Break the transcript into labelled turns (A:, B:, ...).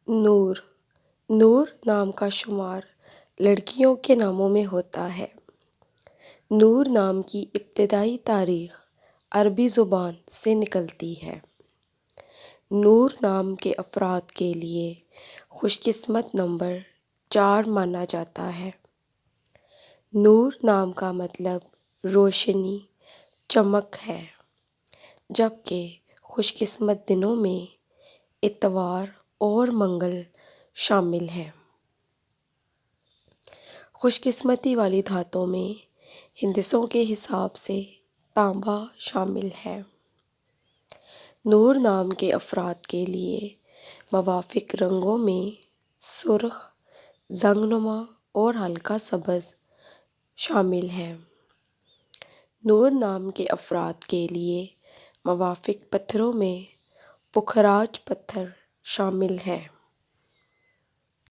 A: نور نور نام کا شمار لڑکیوں کے ناموں میں ہوتا ہے۔ نور نام کی ابتدائی تاریخ عربی زبان سے نکلتی ہے۔ نور نام کے افراد کے لیے خوش قسمت نمبر 4 مانا جاتا ہے۔ نور نام کا مطلب روشنی، چمک ہے، جبکہ خوش قسمت دنوں میں اتوار اور منگل شامل ہیں۔ خوش قسمتی والی دھاتوں میں ہندسوں کے حساب سے تانبا شامل ہے۔ نور نام کے افراد کے لیے موافق رنگوں میں سرخ، زنگ نما اور ہلکا سبز شامل ہیں۔ نور نام کے افراد کے لیے موافق پتھروں میں پکھراج پتھر شامل ہے۔